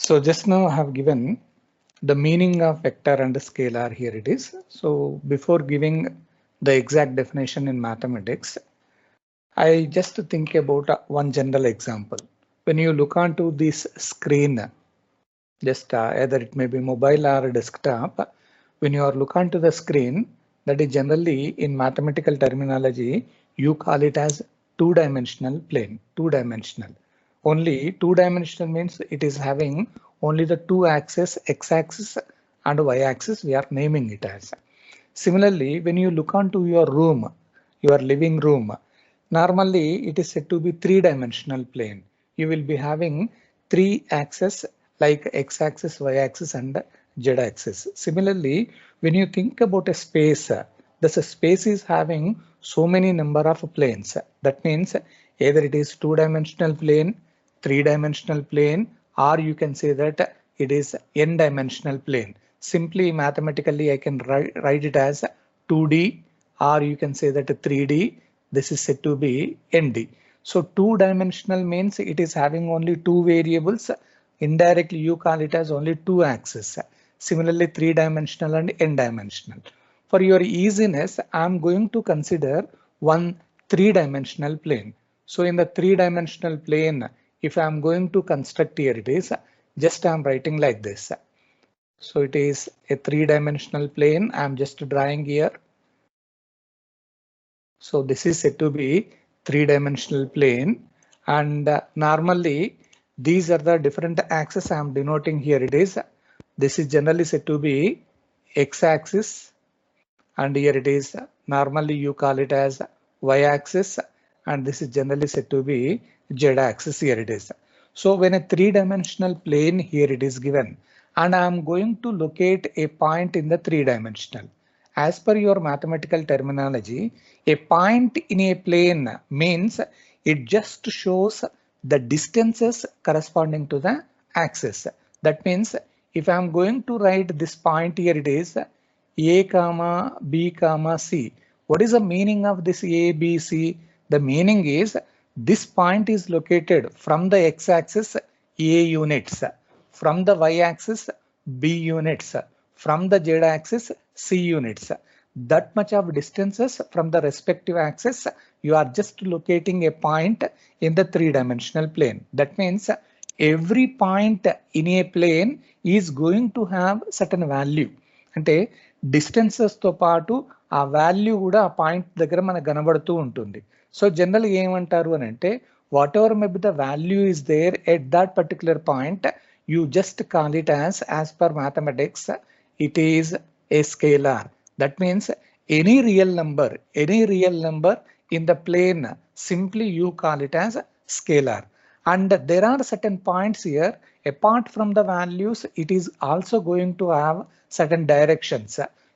So just now I have given the meaning of vector and scalar. Here it is. So before giving the exact definition in mathematics, I just think about one general example. When you look onto this screen, just either it may be mobile or desktop, when you are look onto the screen, that is generally in mathematical terminology, you call it as two-dimensional plane, two-dimensional. Only two-dimensional means it is having only the two axes, x-axis and y-axis, we are naming it as. Similarly, when you look onto your room, your living room, normally it is said to be three-dimensional plane. You will be having three axes like x-axis, y-axis and z-axis. Similarly, when you think about a space, the space is having so many number of planes. That means either it is two-dimensional plane, three-dimensional plane, or you can say that it is n-dimensional plane. Simply mathematically, I can write it as 2D, or you can say that 3D. This is said to be ND. So two-dimensional means it is having only two variables. Indirectly, you call it as only two axes. Similarly, three-dimensional and n-dimensional. For your easiness, I am going to consider one three-dimensional plane. So in the three-dimensional plane, if I am going to construct here, it is just I am writing like this. So it is a three-dimensional plane. I am just drawing here. So this is said to be three-dimensional plane, and normally these are the different axes I am denoting here. It is this is generally said to be x-axis, and here it is normally you call it as y-axis, and this is generally said to be z-axis. Here it is. So when a three-dimensional plane here it is given, and I am going to locate a point in the three-dimensional. As per your mathematical terminology, a point in a plane means it just shows the distances corresponding to the axis. That means if I am going to write this point here, it is A comma B comma C. What is the meaning of this A, B, C? The meaning is this point is located from the x-axis A units, from the y-axis B units, from the z-axis C units. That much of distances from the respective axis, you are just locating a point in the three-dimensional plane. That means every point in a plane is going to have certain value. అంటే distances తో పాటు ఆ value కూడా ఆ point దగ్గర మనకు కనబడుతూ ఉంటుంది. సో జనరల్ ఏమంటారు అని అంటే whatever may be the value is there at that particular point, you just call it as per mathematics, it is a scalar. That means any real number in the plane, simply you call it as scalar. And there are certain points here, apart from the values, it is also going to have certain directions.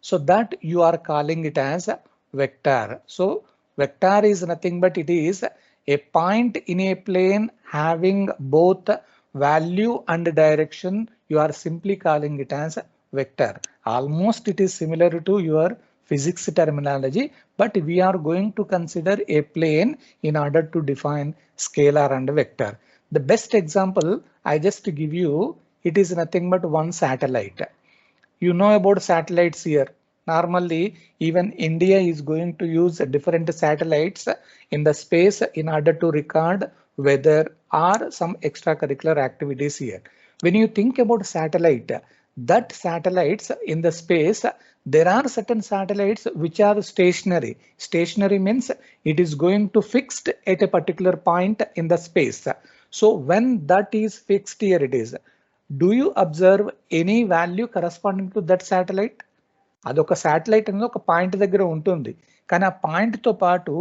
So that you are calling it as vector. So vector is nothing but it is a point in a plane having both value and direction. You are simply calling it as vector. Almost it is similar to your physics terminology, but we are going to consider a plane in order to define scalar and vector. The best example I just give you, it is nothing but one satellite. You know about satellites here. Normally, even India is going to use different satellites in the space in order to record weather or some extracurricular activities here. When you think about satellite, that satellites in the space, there are certain satellites which are stationary. Stationary means it is going to fixed at a particular point in the space. So when that is fixed here it is, do you observe any value corresponding to that satellite? అదొక satellite అనేది ఒక point దగ్గర ఉంటుంది, కానీ ఆ point తో పాటు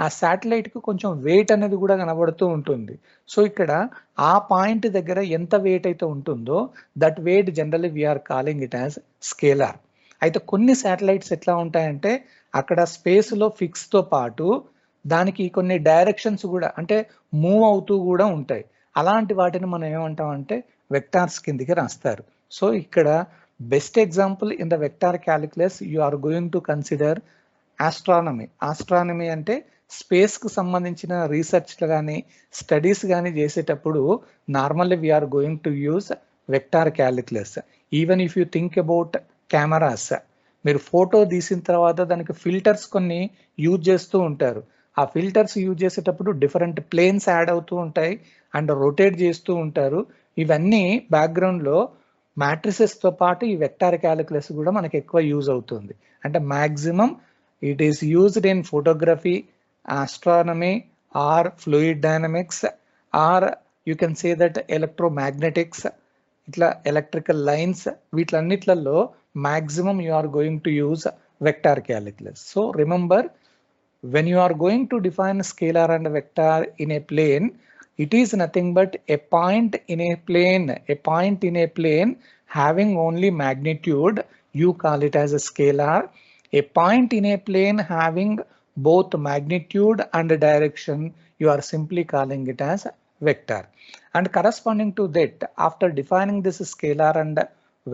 ఆ శాటిలైట్ కు కొంచెం వెయిట్ అనేది కూడా కనబడుతూ ఉంటుంది. సో ఇక్కడ ఆ పాయింట్ దగ్గర ఎంత వెయిట్ అయితే ఉంటుందో that weight generally we are calling it as scalar. అయితే కొన్ని శాటిలైట్స్ ఎట్లా ఉంటాయంటే అక్కడ స్పేస్ లో ఫిక్స్ తో పాటు దానికి కొన్ని డైరెక్షన్స్ కూడా అంటే మూవ్ అవుతూ కూడా ఉంటాయి. అలాంటి వాటిని మనం ఏమంటామంటే వెక్టార్స్ కిందికి రాస్తారు. సో ఇక్కడ best example in the vector calculus you are going to consider astronomy. Astronomy అంటే స్పేస్ కు సంబంధించిన రీసెర్చ్ కానీ స్టడీస్ కానీ చేసేటప్పుడు normally we are going to use vector calculus. Even if you think about cameras, మీరు ఫోటో తీసిన తర్వాత దానికి ఫిల్టర్స్ కొన్ని యూజ్ చేస్తూ ఉంటారు. ఆ ఫిల్టర్స్ యూజ్ చేసేటప్పుడు డిఫరెంట్ ప్లేన్స్ యాడ్ అవుతూ ఉంటాయి అండ్ రొటేట్ చేస్తూ ఉంటారు. ఇవన్నీ బ్యాక్గ్రౌండ్లో మ్యాట్రిసెస్తో పాటు ఈ వెక్టార్ క్యాలిక్యులస్ కూడా మనకి ఎక్కువ యూజ్ అవుతుంది. అంటే maximum it is used in photography, astronomy or fluid dynamics or you can say that electromagnetics, ఇట్లా ఎలక్ట్రికల్ లైన్స్, వీటిలన్నిట్లలో maximum you are going to use vector calculus. So remember, when you are going to define scalar and vector in a plane, it is nothing but a point in a plane having only magnitude, you call it as a scalar. A point in a plane having both magnitude and direction, you are simply calling it as vector. And corresponding to that, after defining this scalar and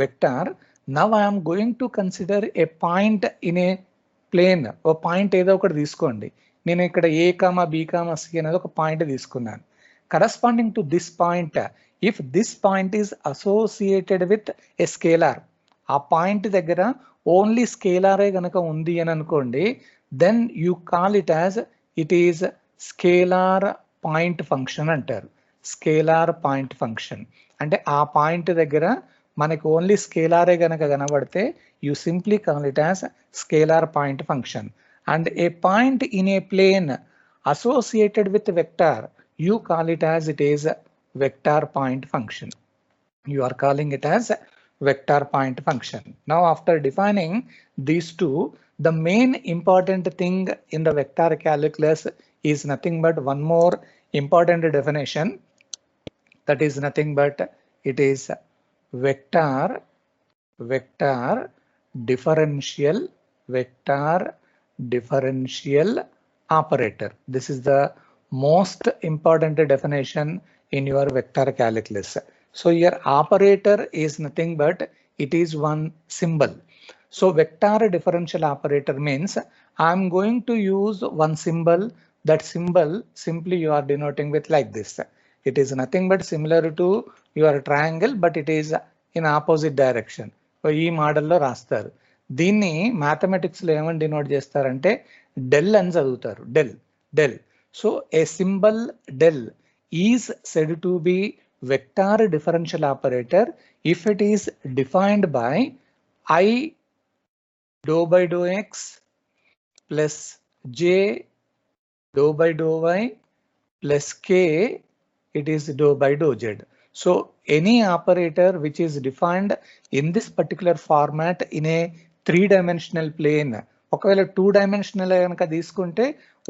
vector, now I am going to consider a point in a plane. ఓ point ఏదో ఒకటి తీసుకోండి. నేను ఇక్కడ A, B, C అనేది ఒక point తీసుకున్నాను. Corresponding to this point, if this point is associated with a scalar, ఆ పాయింట్ దగ్గర ఓన్లీ స్కేలారే కనుక ఉంది అని అనుకోండి, then you call it as it is scalar point function అంటారు. స్కేలార్ పాయింట్ ఫంక్షన్ అంటే ఆ పాయింట్ దగ్గర మనకు ఓన్లీ స్కేలారే గనక కనబడితే you simply call it as scalar point function. And a point in a plane associated with vector, you call it as it is vector point function. You are calling it as vector point function. Now after defining these two, the main important thing in the vector calculus is nothing but one more important definition, that is nothing but it is vector differential operator. This is the most important definition in your vector calculus. So your operator is nothing but it is one symbol. So vector differential operator means I am going to use one symbol. That symbol simply you are denoting with like this. It is nothing but similar to your triangle, but it is in opposite direction. So ఈ మోడల్లో రాస్తారు. దీన్ని mathematics లో ఏమని denote చేస్తారంటే del అని చదువుతారు. Del. So a symbol del is said to be vector differential operator if it is defined by I dou by dou x plus j dou by dou y plus k it is dou by dou z. So any operator which is defined in this particular format in a 3-dimensional plane, ఒకవేళ 2-dimensional కనుక తీసుకుంటే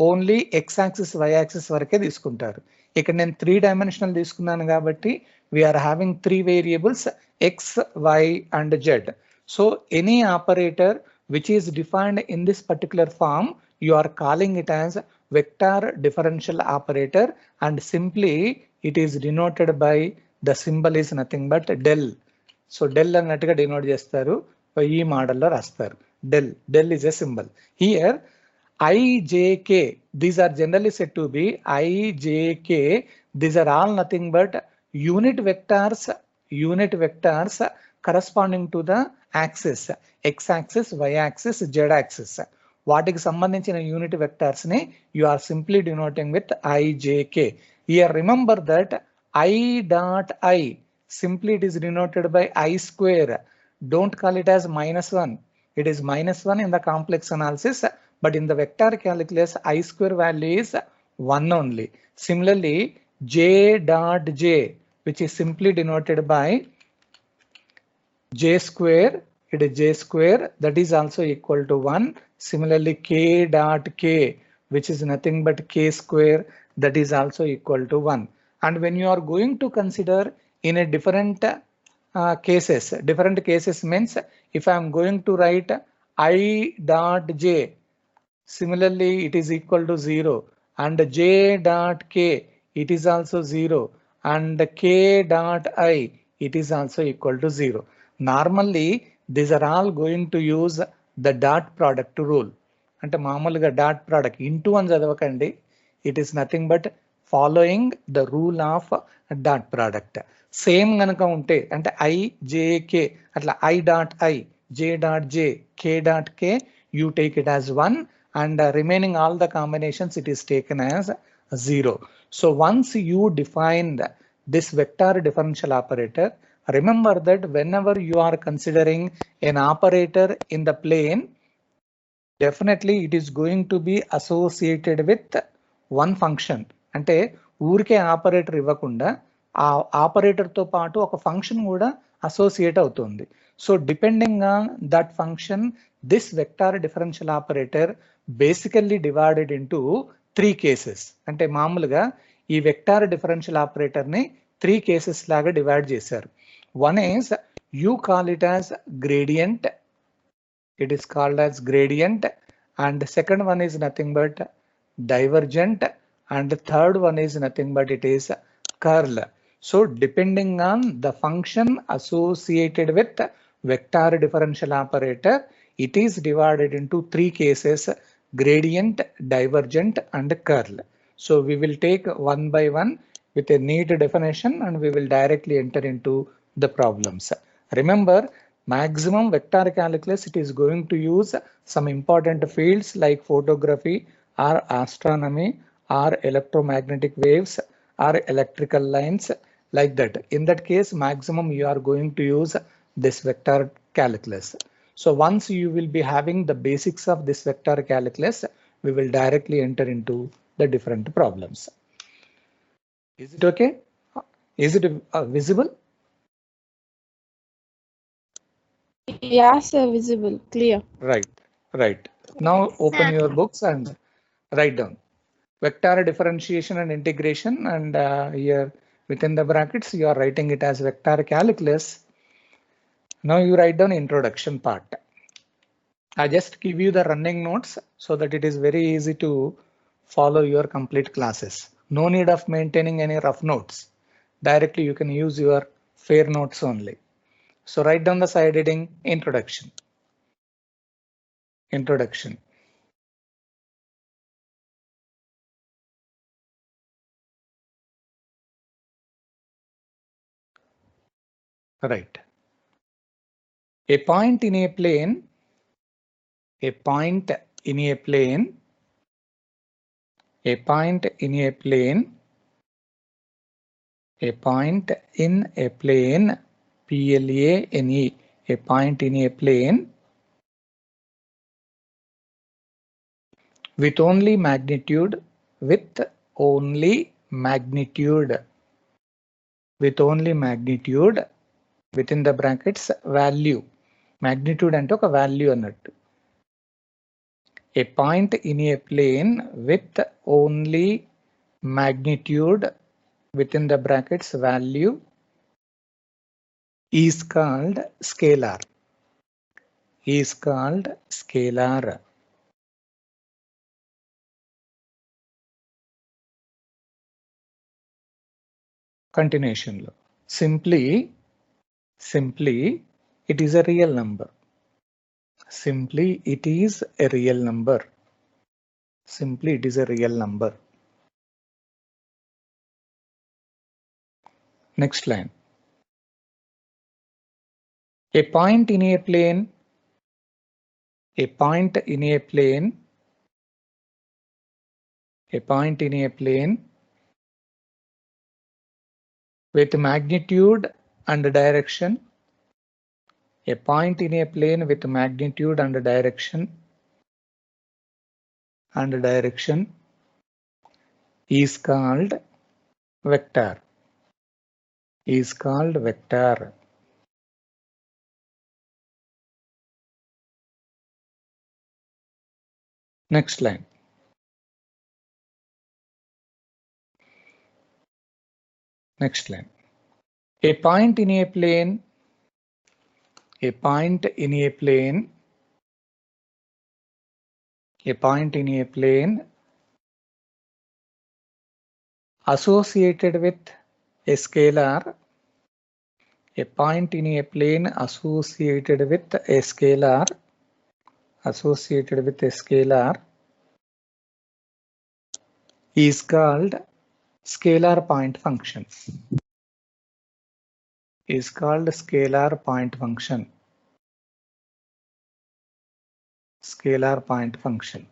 only x axis y axis వరకే తీసుకుంటారు. ఇక్కడ నేను 3-dimensional తీసుకున్నాను కాబట్టి we are having 3 variables x, y and z. So any operator which is defined in this particular form, you are calling it as vector differential operator, and simply it is denoted by the symbol is nothing but del. So del అన్నట్టుగా denote చేస్తారు, ఈ మోడల్లో రాస్తారు. Del is a symbol. Here I, J, K, these are generally said to be I, J, K. These are all nothing but unit vectors corresponding to the axis, x axis, y axis, z axis. వాటికి సంబంధించిన unit vectors ని you are simply denoting with I, J, K. Here remember that I dot I, simply it is denoted by I square. Don't call it as -1. It is -1 in the complex analysis. But in the vector calculus, I square value is 1 only. Similarly, j dot j, which is simply denoted by j square, it is j square, that is also equal to 1. Similarly, k dot k, which is nothing but k square, that is also equal to 1. And when you are going to consider in a different cases means if I am going to write I dot j, similarly it is equal to 0, and j dot k it is also 0, and k dot I it is also equal to 0. Normally these are all going to use the dot product rule. అంటే మామూలుగా dot product into అని చదవకండి, it is nothing but following the rule of dot product. Same ganaka unte ante I j k atla I dot I, j dot j, k dot k, you take it as 1, and remaining all the combinations it is taken as 0. So once you define this vector differential operator, remember that whenever you are considering an operator in the plane, definitely it is going to be associated with one function. అంటే ఊరికే operator ఇవ్వకుండా ఆ operator తో పాటు ఒక function కూడా associate అవుతుంది. So depending on that function, this vector differential operator basically divided into 3 cases. అంటే మామూలుగా ఈ వెక్టార్ డిఫరెన్షియల్ ఆపరేటర్ ని 3 కేసెస్ లాగా డివైడ్ చేశారు. One is you call it as gradient. It is called as gradient, and the second one is nothing but divergent, and the third one is nothing but it is curl. So depending on the function associated with vector differential operator, it is divided into 3 cases: gradient, divergent, and curl. So we will take one by one with a neat definition, and we will directly enter into the problems. Remember, maximum vector calculus, it is going to use some important fields like photography or astronomy or electromagnetic waves or electrical lines, like that. In that case, maximum you are going to use this vector calculus. So once you will be having the basics of this vector calculus, we will directly enter into the different problems. Is it okay? Is it visible? Yeah, sir, visible, clear. Right. Now open your books and write down vector differentiation and integration, and here within the brackets you are writing it as vector calculus. Now you write down introduction part. I just give you the running notes so that it is very easy to follow your complete classes. No need of maintaining any rough notes. Directly you can use your fair notes only. So write down the side heading introduction. Introduction. Right. A point in a plane, a point in a plane, a point in a plane, a point in a plane, P-L-A-N-E, a point in a plane with only magnitude, with only magnitude, with only magnitude, within the brackets value. Magnitude అంటే ఒక value అన్నట్టు. A point in a plane with only magnitude, within the brackets value, is called scalar. Is called scalar. Continuation lo. Simply it is a real number. Simply it is a real number. Simply it is a real number. Next line. A point in a plane, a point in a plane, a point in a plane with magnitude and direction, a point in a plane with magnitude and direction is called vector. Is called vector. Next line. Next line. A point in a plane, a point in a plane, a point in a plane associated with a scalar, a point in a plane associated with a scalar, associated with a scalar is called scalar point function. Is called scalar point function. Scalar point function.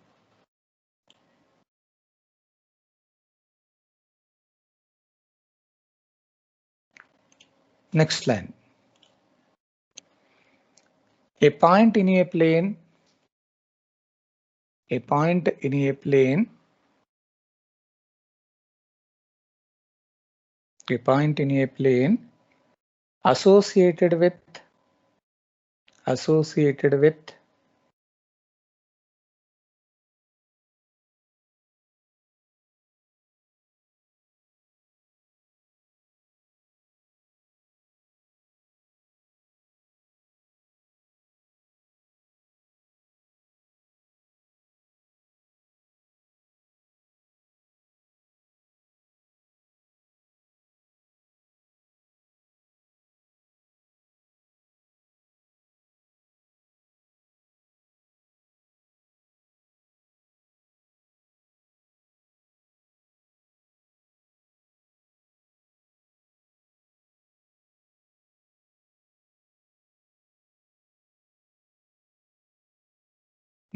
Next line. A point in a plane. A point in a plane. A point in a plane associated with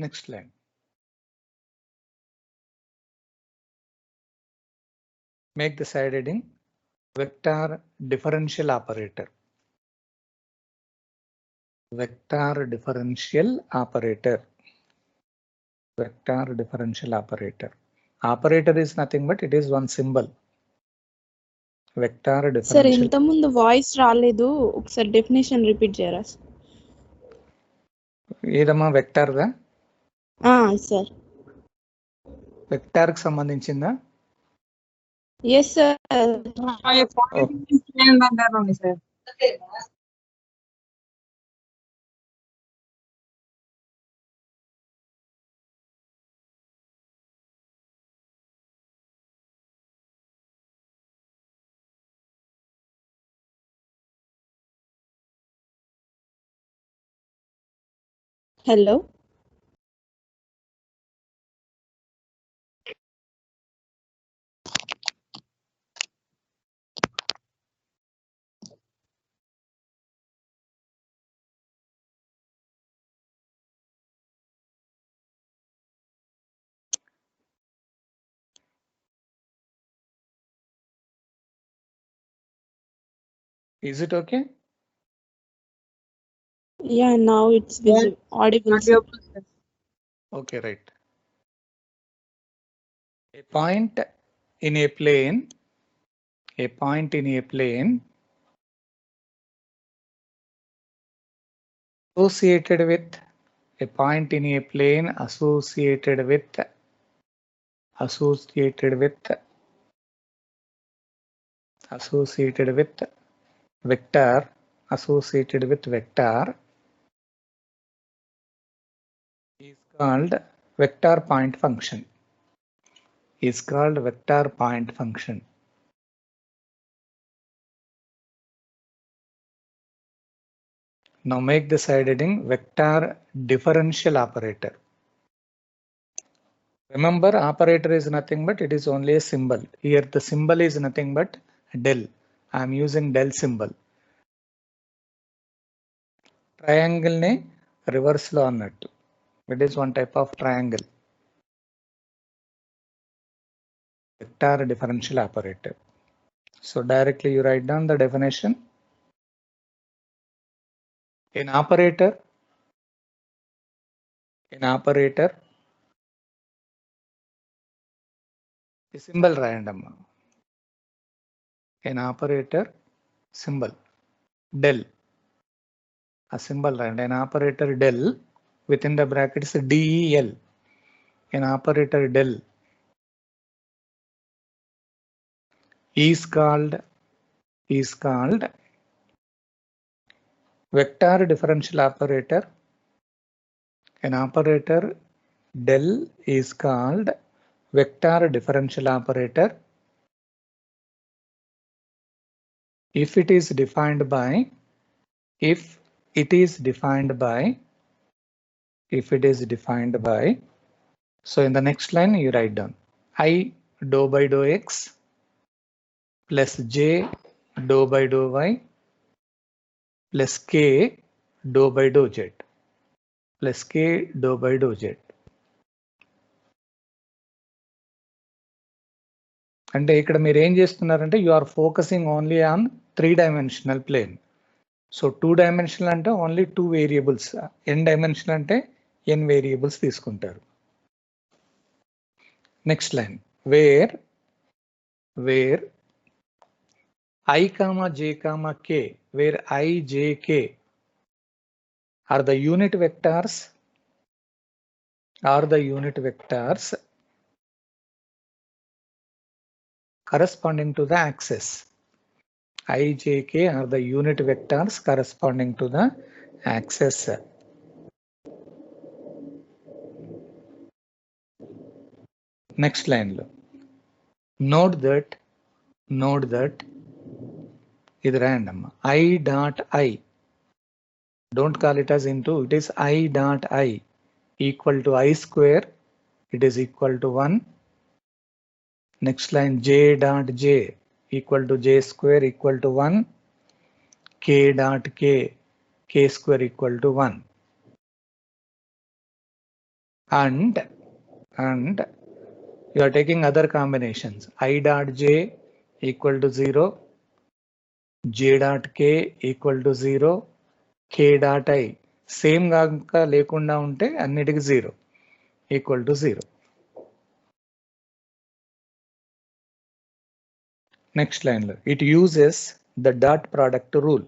next line. Make the side heading vector differential operator. Vector differential operator. Vector differential operator. Operator is nothing but it is one symbol. Vector sir differential. ఇంత ముందు voice రాలేదు, ఒకసారి definition repeat చేయరా? ఏదమ్మా vector దా? Sir vector కి సంబంధించిందా? Yes sir. Hello Is it okay? Ya now it's audible. Okay, right. A point in a plane. A point in a plane associated with a point in a plane associated with vector is called vector point function. Is called vector point function. Now make the side heading vector differential operator. Remember, operator is nothing but it is only a symbol. Here the symbol is nothing but del. I am using del symbol. Triangle ne reverse lo annattu. It is one type of triangle. Vector differential operator. So directly you write down the definition. An operator a symbol random. An operator symbol del. A symbol random. An operator del within the brackets del. An operator del is called vector differential operator. An operator del is called vector differential operator if it is defined by so in the next line you write down I dou by dou x plus j dou by dou y plus k dou by dou z plus k dou by dou z. అంటే ఇక్కడ మీరు ఏం చేస్తున్నారంటే you are focusing only on 3-dimensional plane. So 2-dimensional అంటే ఓన్లీ 2 variables, n dimensional అంటే n variables తీసుకుంటారు. Next line where I, j, k, where I, j, k are the unit vectors corresponding to the axis. I, j, k are the unit vectors corresponding to the axis. Next line lo note that ఇది random I dot I, don't call it as into, it is I dot I equal to I square, it is equal to 1. Next line j dot j equal to j square equal to 1. K dot k square equal to 1. And you are taking other combinations. I dot j equal to 0, j dot k equal to 0, k dot I same గా లేకుండా ఉంటే అన్నిటికీ 0 equal to 0. Next line lo it uses the dot product rule.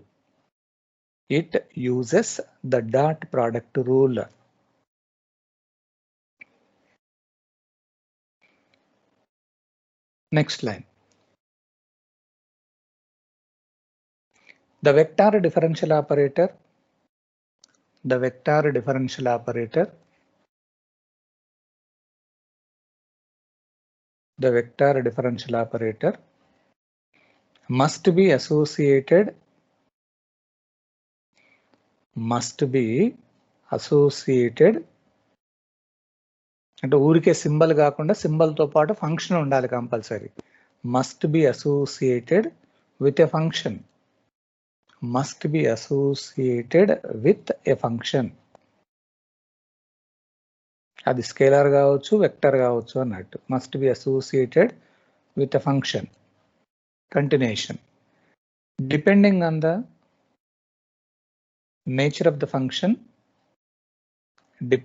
Next line the vector differential operator must be associated అంటే ఊరికే symbol కాకుండా symbol తో పాటు function ఉండాలి compulsory. must be associated with a function. అది స్కేలార్ కావచ్చు, vector కావచ్చు అన్నట్టు. must be associated with a function. Continuation. Depending on the nature of the function, the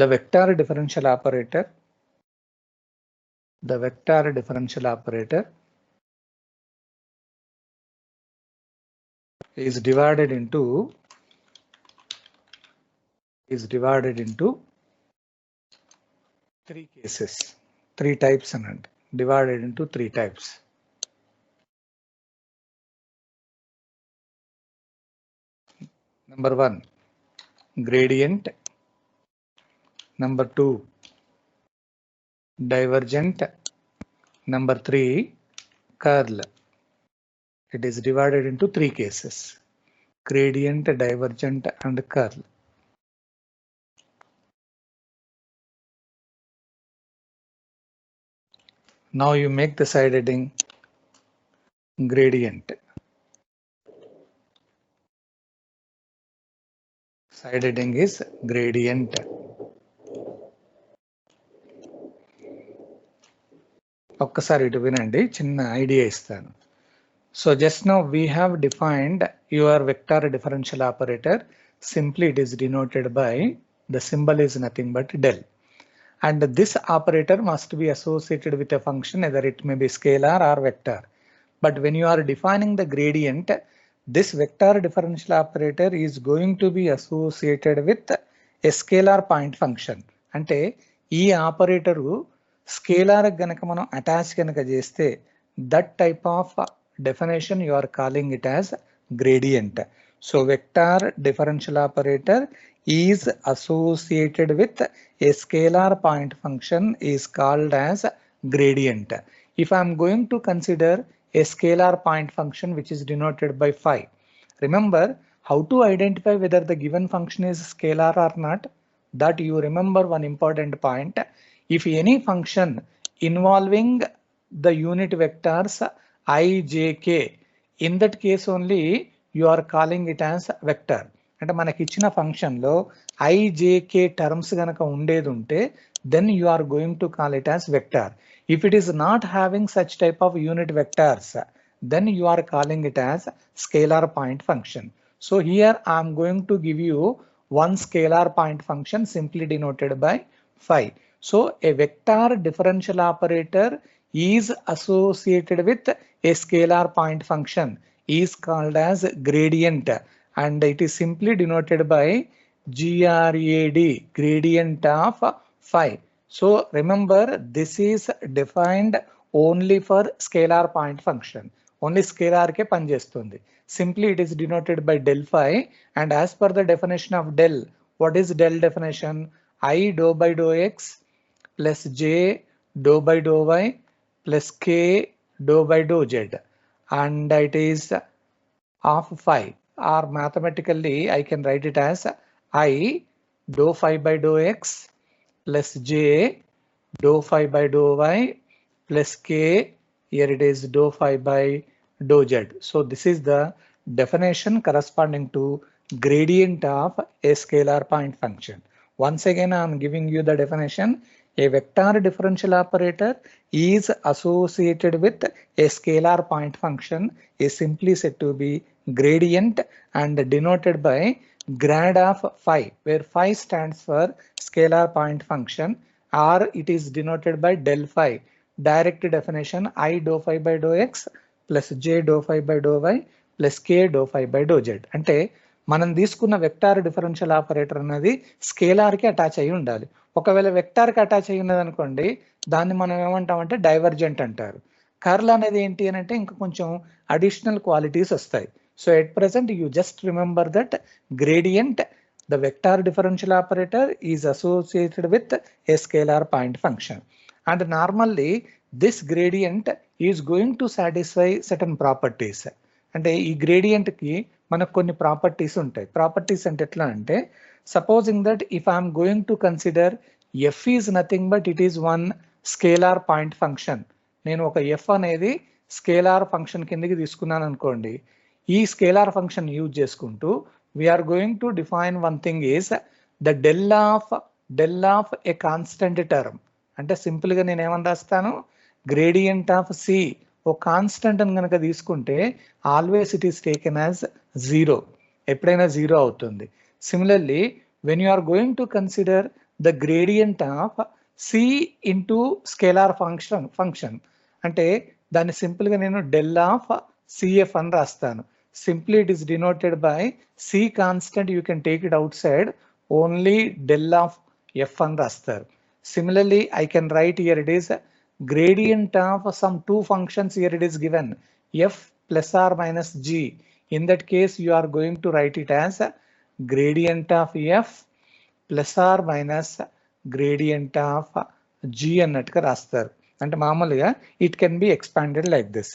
vector differential operator is divided into 3 cases, 3 types and divided into 3 types. Number 1 gradient, number 2 divergent, number 3 curl. It is divided into 3 cases: gradient, divergent and curl. Now you make the side heading gradient. Side heading is gradient. ఒక్కసారి ఇటు వినండి, చిన్న idea ఇస్తాను. So just now we have defined your vector differential operator. Simply it is denoted by the symbol is nothing but del. And this operator must be associated with a function, either it may be scalar or vector. But when you are defining the gradient, this vector differential operator is going to be associated with a scalar point function. అంటే ఈ operator scalar గనక మనం attach గనక చేస్తే that type of definition you are calling it as gradient. So vector differential operator is associated with a scalar point function is called as gradient. If I am going to consider a scalar point function which is denoted by phi, remember how to identify whether the given function is scalar or not? That you remember one important point. If any function involving the unit vectors I, j, k, in that case only you are calling it as vector. అంటే మనకి ఇచ్చిన function లో I, j, k terms గనక ఉండేది ఉంటే then you are going to call it as vector. If it is not having such type of unit vectors, then you are calling it as scalar point function. So here I am going to give you one scalar point function simply denoted by phi. So a vector differential operator is associated with a scalar point function is called as gradient, and it is simply denoted by grad, gradient of phi. So remember, this is defined only for scalar point function. Only scalar ke panchestundi. Simply it is denoted by del phi, and as per the definition of del, what is del definition? I dou by dou x plus j dou by dou y plus k dou by dou z, and it is of phi, or mathematically I can write it as I dou phi by dou x plus j dou phi by dou y plus k, here it is dou phi by dou z. So this is the definition corresponding to gradient of a scalar point function. Once again I am giving you the definition. A vector differential operator is associated with a scalar point function is simply said to be gradient and denoted by grad of phi, where phi stands for scalar point function, or it is denoted by del phi. Direct definition, I dou phi by dou x plus j dou phi by dou y plus k dou phi by dou z. అంటే మనం తీసుకున్న vector differential operator అనేది scalar కి attach అయి ఉండాలి. ఒకవేళ vector కి attach అయి ఉన్నది అనుకోండి, దాన్ని మనం ఏమంటామంటే డైవర్జెంట్ అంటారు. కర్ల్ అనేది ఏంటి అని అంటే ఇంకా కొంచెం అడిషనల్ క్వాలిటీస్ వస్తాయి. So at present you just remember that gradient, the vector differential operator is associated with a scalar point function, and normally this gradient is going to satisfy certain properties. అంటే ఈ gradient కి మనకు కొన్ని properties ఉంటాయి. Properties అంటే ఎట్లా అంటే, supposing that if I'm going to consider F is nothing but it is one scalar point function. నేను ఒక ఎఫ్ అనేది స్కేలార్ ఫంక్షన్ కిందకి తీసుకున్నాను అనుకోండి. ఈ స్కేలార్ ఫంక్షన్ యూజ్ చేసుకుంటూ we are going to define one thing is the del of a constant term. అంటే simple గా నేను ఏమని రాస్తాను, గ్రేడియంట్ ఆఫ్ సి ఓ కాన్స్టెంట్ అని కనుక తీసుకుంటే always it is taken as zero, ఎప్పుడైనా జీరో అవుతుంది. Similarly when you are going to consider the gradient of C into scalar function అంటే దాన్ని సింపుల్ గా నేను డెల్ ఆఫ్ సిఎఫ్ అని రాస్తాను. Simply it is denoted by C constant, you can take it outside, only del of f and raster. Similarly, I can write here it is gradient of some two functions, here it is given f plus or minus g. In that case, you are going to write it as gradient of f plus or minus gradient of g అన్నట్టుగా రాస్తారు. అంటే మామూలుగా it can be expanded like this.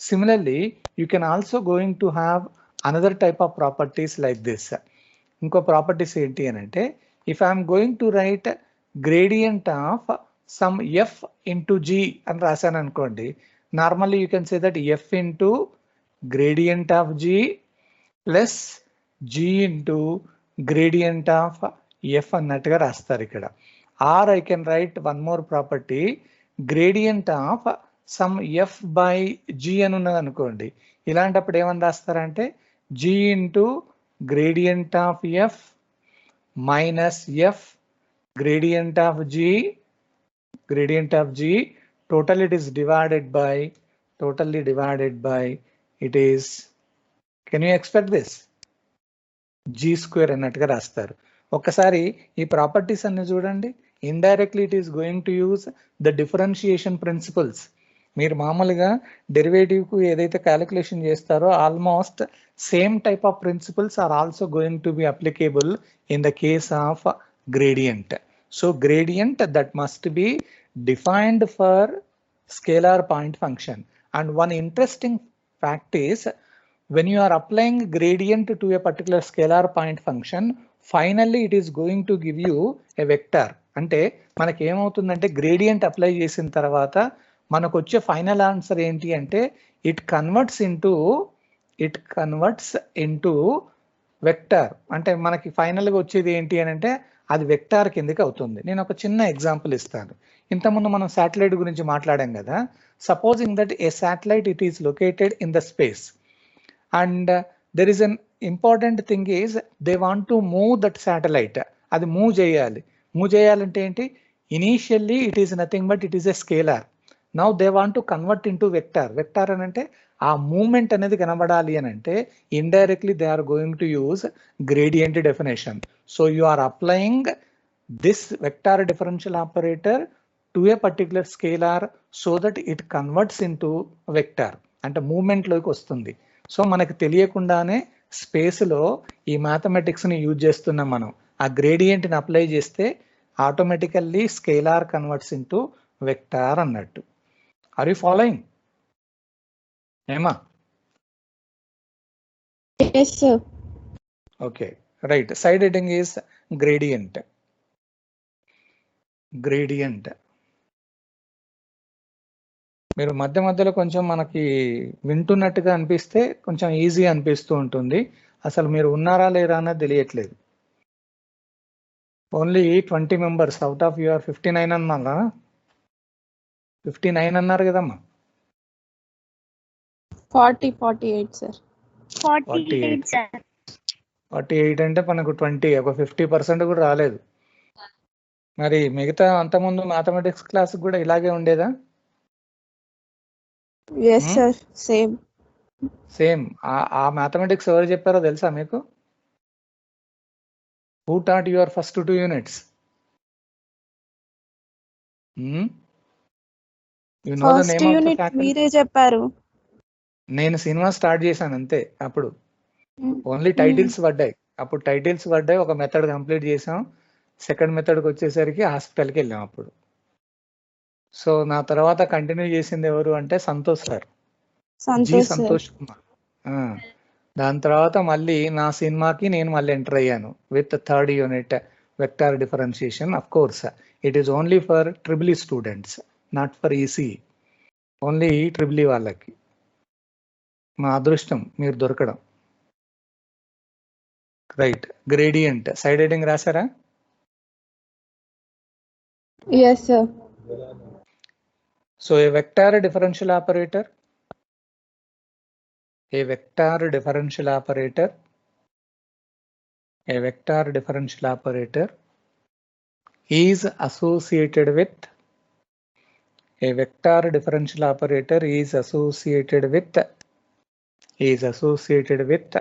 Similarly, you can also going to have another type of properties like this. ఇంకో properties ఏంటి అని అంటే, if I am going to write gradient of some f into g అని రాశాను అనుకోండి, normally you can say that f into gradient of g plus g into gradient of f అన్నట్టుగా రాస్తారు ఇక్కడ. Or I can write one more property, gradient of sum f by g అని ఉన్నది అనుకోండి. ఇలాంటప్పుడు ఏమని రాస్తారంటే g into gradient of f minus f gradient of g total it is divided by it is, can you expect this, g square అన్నట్టుగా రాస్తారు. ఒక్కసారి ఈ ప్రాపర్టీస్ అన్ని చూడండి. Indirectly it is going to use the differentiation principles. మీరు మామూలుగా derivative కు ఏదైతే క్యాలిక్యులేషన్ చేస్తారో almost same type of principles are also going to be applicable in the case of gradient. So gradient that must be defined for scalar point function. And one interesting fact is, when you are applying gradient to a particular scalar point function, finally it is going to give you a vector. అంటే మనకి ఏమవుతుందంటే gradient apply చేసిన తర్వాత మనకు వచ్చే final answer ఏంటి అంటే it converts into vector. అంటే మనకి ఫైనల్ గా వచ్చేది ఏంటి అని అంటే అది వెక్టార్ కిందకి అవుతుంది. నేను ఒక చిన్న ఎగ్జాంపుల్ ఇస్తాను. ఇంతకుముందు మనం శాటిలైట్ గురించి మాట్లాడాం కదా. Supposing that A satellite it is located in the space and there is an important thing is they want to move that satellite. అది మూవ్ చేయాలంటే ఏంటి, initially it is nothing but it is a scalar. Now they want to convert into vector అని అంటే ఆ movement అనేది కనబడాలి అని అంటే indirectly they are going to use gradient definition. So you are applying this vector differential operator to a particular scalar so that it converts into vector, అంటే movement లోకి వస్తుంది. సో మనకు తెలియకుండానే స్పేస్ లో ఈ మ్యాథమెటిక్స్ ని యూజ్ చేస్తున్నాం మనం. ఆ గ్రేడియంట్ ని అప్లై చేస్తే automatically scalar converts into vector అన్నట్టు. Are you following? ఏమా? Yes, sir. Okay, right. Side heading is gradient. మీరు మధ్య మధ్యలో కొంచెం మనకి వింటున్నట్టుగా అనిపిస్తే కొంచెం ఈజీ అనిపిస్తూ ఉంటుంది. అసలు మీరు ఉన్నారా లేరా అన్నది తెలియట్లేదు. Only 20 members out of your 59 అన్నారా? 59 అన్నారు కదమ్మా. 48, sir. 48 sir. 48 అంటే మనకు 20, ఒక 50% కూడా రాలేదు. మరి మిగతా అంతకుముందు మ్యాథమెటిక్స్ క్లాస్ కూడా ఇలాగే ఉండేదా? Yes, sir. సేమ్. ఆ మ్యాథమెటిక్స్ ఎవరు చెప్పారో తెలుసా మీకు? Who taught your first 2 units? You know the first name of the unit faculty? మీరే చెప్పారు. నేను సినిమా స్టార్ట్ చేశాను అంతే. అప్పుడు ఓన్లీ టైటిల్స్ పడ్డాయి. ఒక మెథడ్ కంప్లీట్ చేసాం. సెకండ్ మెథడ్కి వచ్చేసరికి హాస్పిటల్కి వెళ్ళాం అప్పుడు. సో నా తర్వాత కంటిన్యూ చేసింది ఎవరు అంటే సంతోష్ సార్, జి సంతోష్ కుమార్. దాని తర్వాత మళ్ళీ నా సినిమాకి నేను మళ్ళీ ఎంటర్ అయ్యాను with 3rd unit vector differentiation. Of course it is only for triple students, not for EC. Only triple వాళ్ళకి. మా అదృష్టం మీరు దొరకడం. రైట్. గ్రేడియంట్ సైడ్ హెడింగ్ రాశారా? Yes, sir. So a vector differential operator is associated with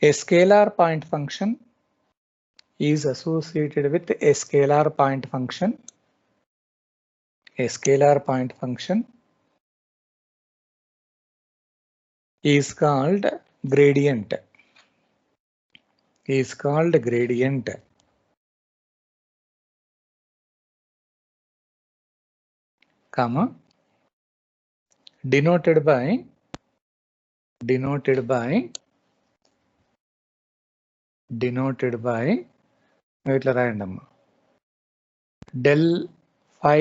a scalar point function, is associated with a scalar point function. A scalar point function is called gradient. Comma, denoted by ఇట్లా రాయండి అమ్మా. del phi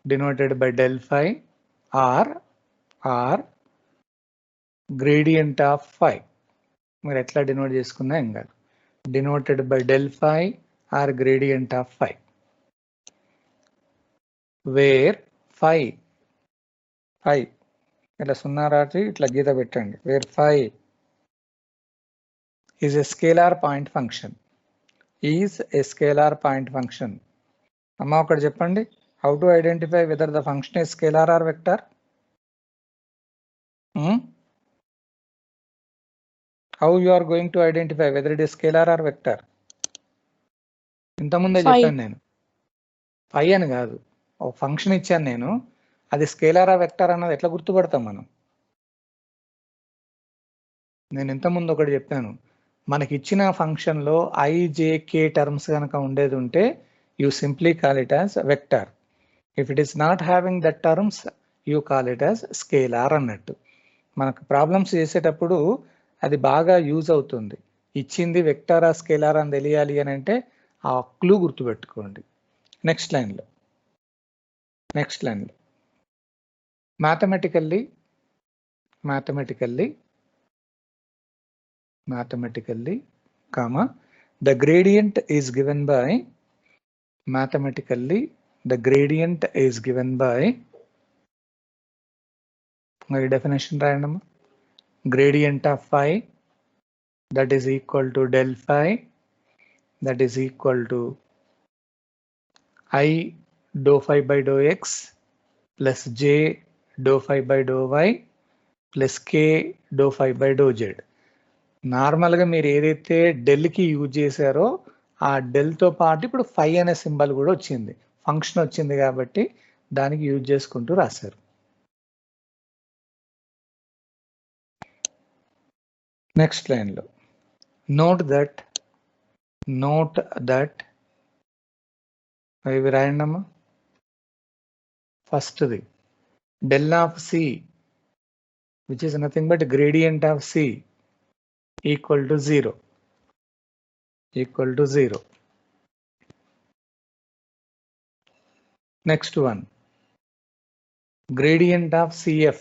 denoted by del phi or gradient of phi. మీరు ఎట్లా denote చేసుకున్నా ఏం కాదు. denoted by del phi or gradient of phi, where phi ఇట్లా 0 రాసి ఇట్లా గీత పెట్టండి. where phi is a scalar point function. అమ్మా ఒకటి చెప్పండి. How to identify whether the function is scalar or vector? How you are going to identify whether it is scalar or vector? ఇంతకుముందే చెప్పాను నేను. పై అని కాదు, ఒక ఫంక్షన్ ఇచ్చాను నేను. అది స్కేలారా వెక్టర్ అన్నది ఎట్లా గుర్తుపడతాం మనం? నేను ఇంతకుముందు ఒకటి చెప్పాను. మనకి ఇచ్చిన ఫంక్షన్ లో IJK టర్మ్స్ కనుక ఉండేది ఉంటే you simply call it as vector. If it is not having that terms, you call it as scalar అన్నట్టు. మనకు ప్రాబ్లమ్స్ చేసేటప్పుడు అది బాగా యూజ్ అవుతుంది. ఇచ్చింది వెక్టారా స్కేలార్ అని తెలియాలి అని అంటే ఆ క్లూ గుర్తుపెట్టుకోండి. నెక్స్ట్ లైన్లో mathematically comma the gradient is given by మరి డెఫినేషన్ రాయండి. gradient of phi that is equal to del phi that is equal to I dou phi by dou x plus j dou phi by dou y plus k dou phi by dou z. నార్మల్గా మీరు ఏదైతే డెల్కి use చేశారో ఆ డెల్తో పాటు ఇప్పుడు ఫై అనే symbol కూడా వచ్చింది, ఫంక్షన్ వచ్చింది కాబట్టి దానికి యూజ్ చేసుకుంటూ రాశారు. నెక్స్ట్ లైన్లో నోట్ దట్ ఇవి రాయండమ్మా. ఫస్ట్ది del of C which is nothing but gradient of C equal to 0. Next one, gradient of CF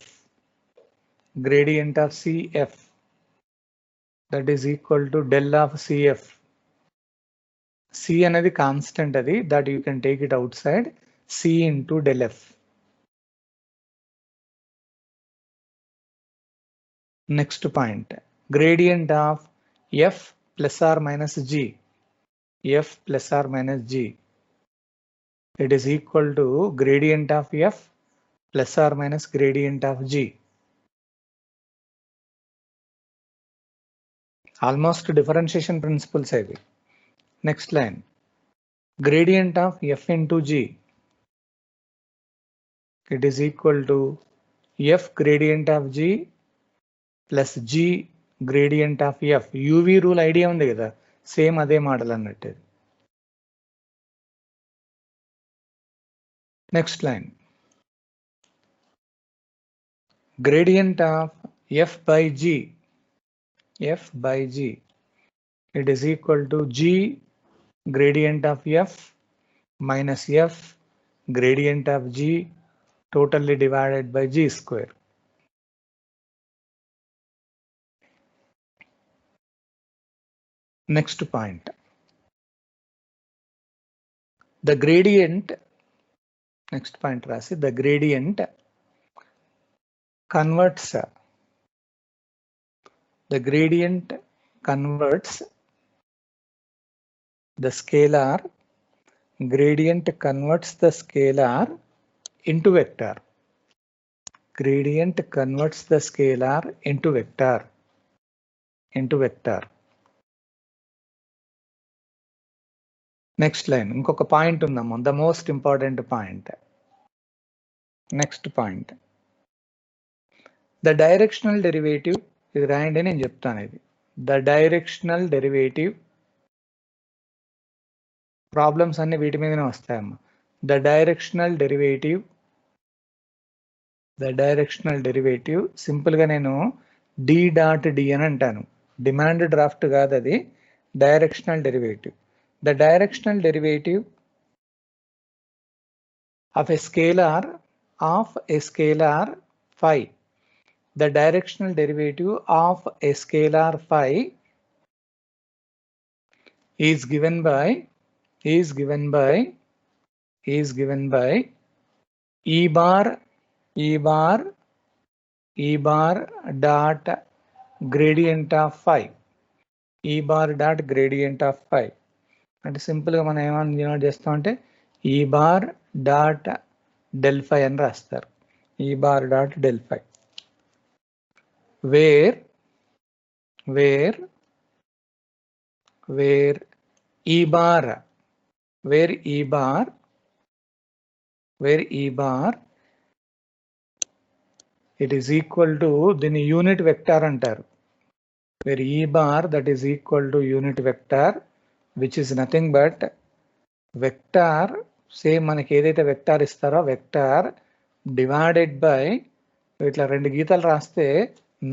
that is equal to del of CF. C another constant adi that you can take it outside, C into del F. Next point, gradient of f plus or minus g. It is equal to gradient of f plus or minus gradient of g. Almost differentiation principles heavy. Next line, gradient of f into g. It is equal to f gradient of g plus g gradient of f. UV rule idea ఉంది కదా, same అదే model అన్నట్టు. Next line, gradient of f by g. It is equal to g gradient of f minus f gradient of g totally divided by g square. Next point, the gradient, next point rasi, the gradient converts the scalar, gradient converts the scalar into vector. Next line, ఇంకొక point ఉందమ్మా, the most important point. Next point, the directional derivative, ఇది రాయండి నేను చెప్తాను. ఇది the directional derivative, problems అన్ని వీటి మీదనే వస్తాయమ్మా. the directional derivative సింపుల్ గా నేను d డాట్ d అని అంటాను. డిమాండ్ డ్రాఫ్ట్ కాదు అది, directional derivative. The directional derivative of a scalar phi. The directional derivative of a scalar phi is given by e bar dot gradient of phi. అంటే సింపుల్గా మనం ఏమని డినోట్ చేస్తాం అంటే ఈ బార్ డాట్ డెల్ ఫై అని రాస్తారు. ఈ బార్ డాట్ డెల్ ఫై, వేర్ ఈ bar it is equal to, దీన్ని యూనిట్ వెక్టార్ అంటారు. వేర్ ఈ bar that is equal to unit vector, which is nothing but vector, same మనకి ఏదైతే వెక్టార్ ఇస్తారో వెక్టార్ డివైడెడ్ బై, ఇట్లా రెండు గీతలు రాస్తే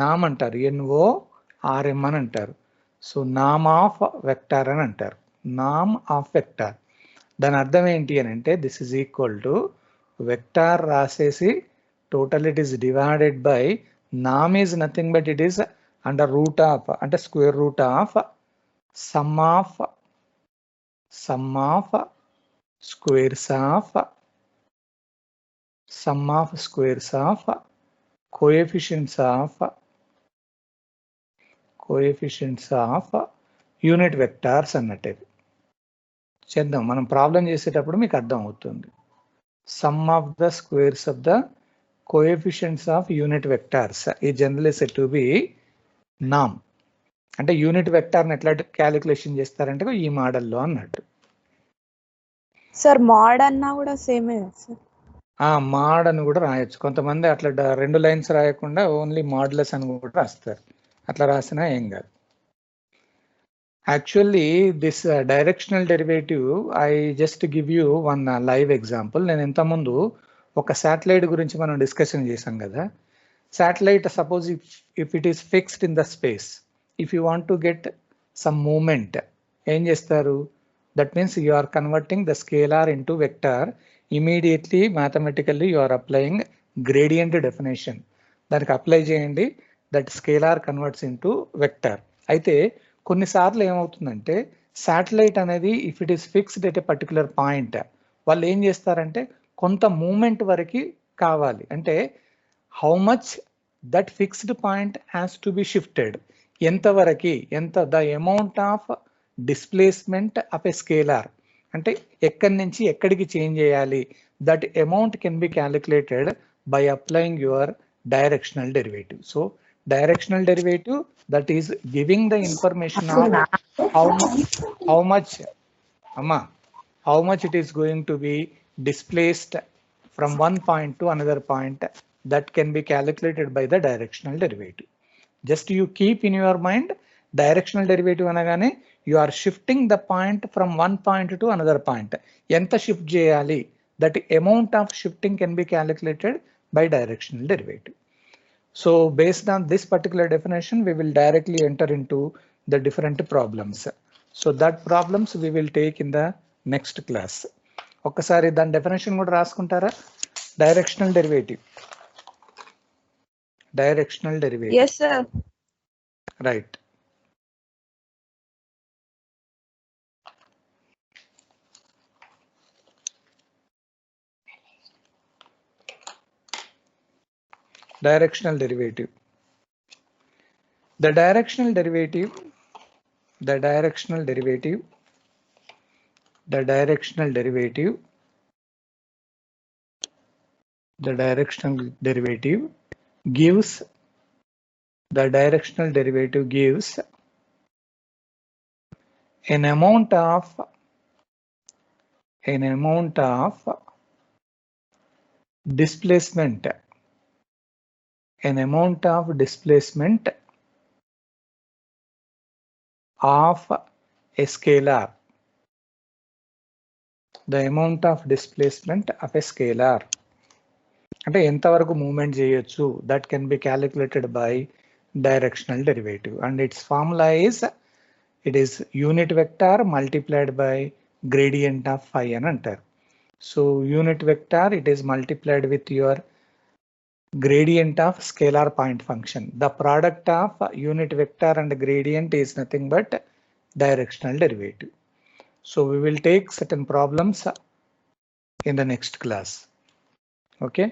నామ్ అంటారు, NORM అని అంటారు. సో నామ్ ఆఫ్ వెక్టార్ అని అంటారు, నామ్ ఆఫ్ వెక్టార్. దాని అర్థం ఏంటి అని అంటే this is equal to vector రాసేసి total it is divided by నామ్ is nothing but it is under root of అంటే square root of sum of squares of coefficients of unit vectors అన్నట్టు. చేద్దాం, మనం ప్రాబ్లం చేసేటప్పుడు మీకు అర్థం అవుతుంది. Sum of the squares of the coefficients of unit vectors ఈ జనరల్లీ సెడ్ టు బి నామ్. అంటే యూనిట్ వెక్టార్ని ఎట్లా క్యాలిక్యులేషన్ చేస్తారంటే ఈ మోడల్లో అన్నట్టు. సార్ మోడ్ అన్నా కూడా సేమే సార్. మాడ్ అని కూడా రాయొచ్చు. కొంతమంది అట్లా 2 లైన్స్ రాయకుండా ఓన్లీ మాడ్లెస్ అని కూడా రాస్తారు. అట్లా రాసినా ఏం కాదు. Actually this directional derivative I just give you one live example. నేను ఇంతకుముందు ఒక శాటిలైట్ గురించి మనం డిస్కషన్ చేసాం కదా. Satellite suppose if it is fixed in the space, if you want to get some moment ఏం చేస్తారు? That means you are converting the scalar into vector. Immediately mathematically you are applying gradient definition. దానికి apply చేయండి, that scalar converts into vector. అయితే కొన్నిసార్లు ఏమవుతుందంటే satellite అనేది if it is fixed at a particular point, వాళ్ళు ఏం చేస్తారంటే కొంత మూమెంట్ వరకు కావాలి. అంటే how much that fixed point has to be shifted, ఎంతవరకు, ఎంత the amount of displacement of a scalar, అంటే ఎక్కడి నుంచి ఎక్కడికి చేంజ్ చేయాలి, that amount can be calculated by applying your directional derivative. So directional derivative, that is giving the information of how much it is going to be displaced from one point to another point, that can be calculated by the directional derivative. Just you keep in your mind directional derivative anagane you are shifting the point from one point to another point. Enta shift cheyali, that amount of shifting can be calculated by directional derivative. So based on this particular definition, we will directly enter into the different problems. So that problems we will take in the next class. Okkasari dan definition kuda raasukuntara. Directional derivative. Yes sir. Right. Directional derivative. The directional derivative gives an amount of displacement, of a scalar, the amount of displacement of a scalar, అంటే ఎంతవరకు movement చేయొచ్చు, that can be calculated by directional derivative, and its formula is it is unit vector multiplied by gradient of phi అని అంటారు. So unit vector it is multiplied with your gradient of scalar point function. The product of unit vector and gradient is nothing but directional derivative. So we will take certain problems in the next class. Okay.